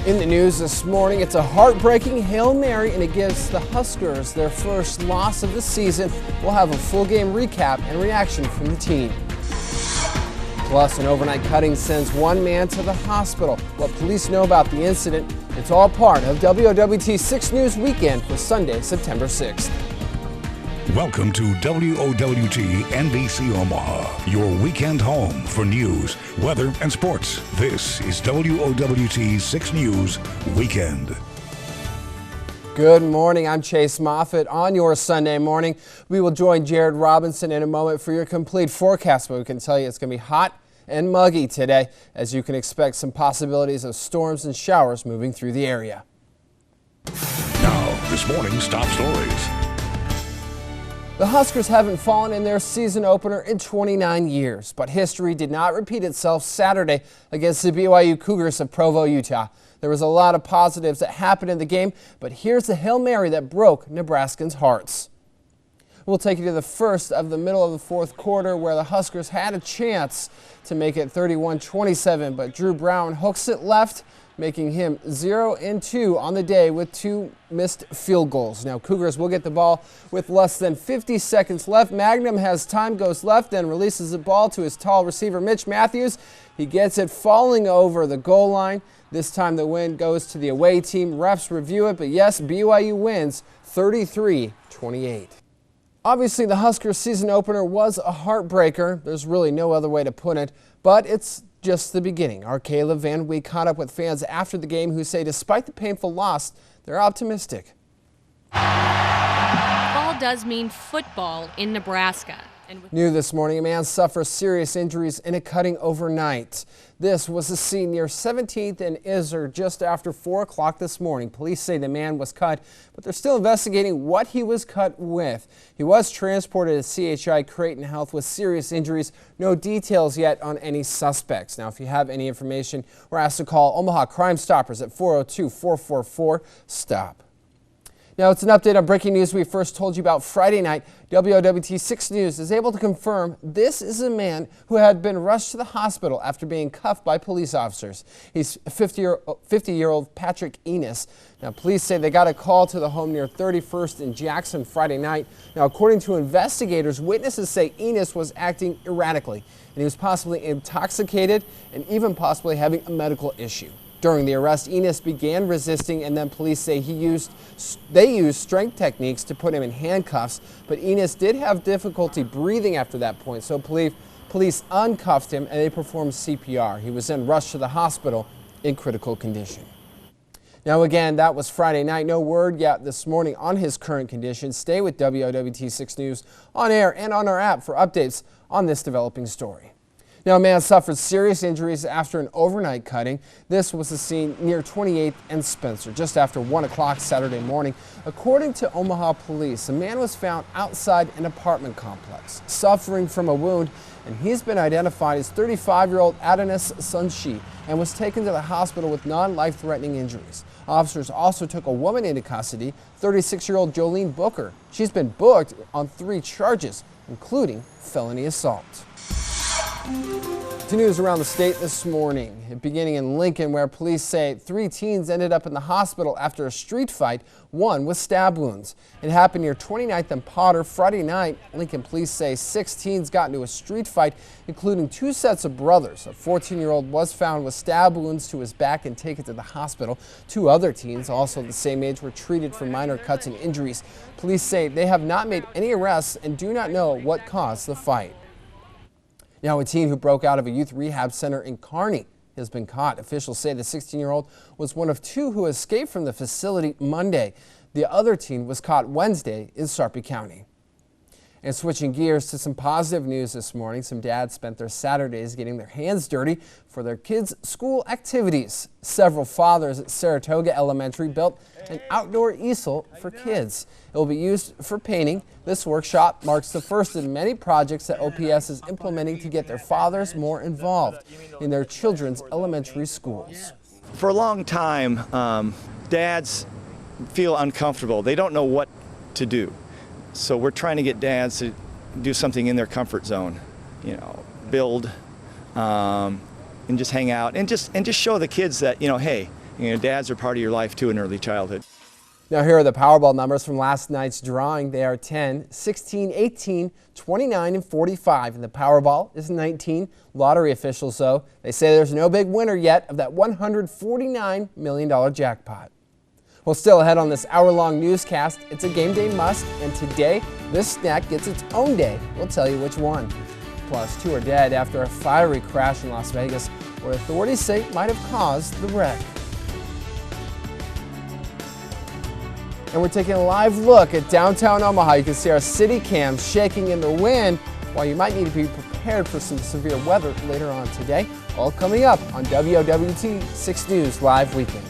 In the news this morning, it's a heartbreaking Hail Mary, and it gives the Huskers their first loss of the season. We'll have a full game recap and reaction from the team. Plus, an overnight cutting sends one man to the hospital. What police know about the incident, it's all part of WOWT 6 News Weekend for Sunday, September 6th. Welcome to WOWT NBC Omaha, your weekend home for news, weather, and sports. This is WOWT 6 News Weekend. Good morning, I'm Chase Moffitt. On your Sunday morning, we will join Jared Robinson in a moment for your complete forecast, but we can tell you it's going to be hot and muggy today, as you can expect some possibilities of storms and showers moving through the area. Now, this morning's top stories. The Huskers haven't fallen in their season opener in 29 years, but history did not repeat itself Saturday against the BYU Cougars of Provo, Utah. There was a lot of positives that happened in the game, but here's the Hail Mary that broke Nebraskans' hearts. We'll take you to the first of the middle of the fourth quarter, where the Huskers had a chance to make it 31-27, but Drew Brown hooks it left, making him 0-2 on the day with 2 missed field goals. Now Cougars will get the ball with less than 50 seconds left. Magnum has time, goes left, then releases the ball to his tall receiver Mitch Matthews. He gets it falling over the goal line. This time the win goes to the away team. Refs review it, but yes, BYU wins 33-28. Obviously, the Huskers season opener was a heartbreaker. There's really no other way to put it, but it's just the beginning. Our Kayla Van Week caught up with fans after the game who say despite the painful loss, they're optimistic. Fall does mean football in Nebraska. New this morning, a man suffers serious injuries in a cutting overnight. This was a scene near 17th and Iser just after 4 o'clock this morning. Police say the man was cut, but they're still investigating what he was cut with. He was transported to CHI Creighton Health with serious injuries. No details yet on any suspects. Now, if you have any information, we're asked to call Omaha Crime Stoppers at 402-444-STOP. Now, it's an update on breaking news we first told you about Friday night. WOWT 6 News is able to confirm this is a man who had been rushed to the hospital after being cuffed by police officers. He's 50-year-old Patrick Enos. Now, police say they got a call to the home near 31st and Jackson Friday night. Now, according to investigators, witnesses say Enos was acting erratically, and he was possibly intoxicated and even possibly having a medical issue. During the arrest, Enos began resisting, and then police say they used strength techniques to put him in handcuffs, but Enos did have difficulty breathing after that point, so police uncuffed him and they performed CPR. He was then rushed to the hospital in critical condition. Now again, that was Friday night. No word yet this morning on his current condition. Stay with WOWT 6 News on air and on our app for updates on this developing story. Now, a man suffered serious injuries after an overnight cutting. This was the scene near 28th and Spencer, just after 1 o'clock Saturday morning. According to Omaha police, a man was found outside an apartment complex, suffering from a wound, and he's been identified as 35-year-old Adonis Sunshi and was taken to the hospital with non-life-threatening injuries. Officers also took a woman into custody, 36-year-old Jolene Booker. She's been booked on 3 charges, including felony assault. To news around the state this morning, beginning in Lincoln, where police say 3 teens ended up in the hospital after a street fight, one with stab wounds. It happened near 29th and Potter Friday night. Lincoln police say 6 teens got into a street fight, including 2 sets of brothers. A 14-year-old was found with stab wounds to his back and taken to the hospital. 2 other teens, also the same age, were treated for minor cuts and injuries. Police say they have not made any arrests and do not know what caused the fight. Now, a teen who broke out of a youth rehab center in Kearney has been caught. Officials say the 16-year-old was one of 2 who escaped from the facility Monday. The other teen was caught Wednesday in Sarpy County. And switching gears to some positive news this morning, some dads spent their Saturdays getting their hands dirty for their kids' school activities. Several fathers at Saratoga Elementary built an outdoor easel for kids. It will be used for painting. This workshop marks the first in many projects that OPS is implementing to get their fathers more involved in their children's elementary schools. For a long time, dads feel uncomfortable. They don't know what to do. So we're trying to get dads to do something in their comfort zone, you know, build and just hang out and just show the kids that, you know, hey, Dads are part of your life too in early childhood. Now here are the Powerball numbers from last night's drawing. They are 10, 16, 18, 29, and 45. And the Powerball is 19. Lottery officials, though, they say there's no big winner yet of that $149 million jackpot. Well, still ahead on this hour-long newscast, it's a game day must, and today, this snack gets its own day. We'll tell you which one. Plus, 2 are dead after a fiery crash in Las Vegas, where authorities say it might have caused the wreck. And we're taking a live look at downtown Omaha. You can see our city cams shaking in the wind, while you might need to be prepared for some severe weather later on today. All coming up on WOWT 6 News Live Weekend.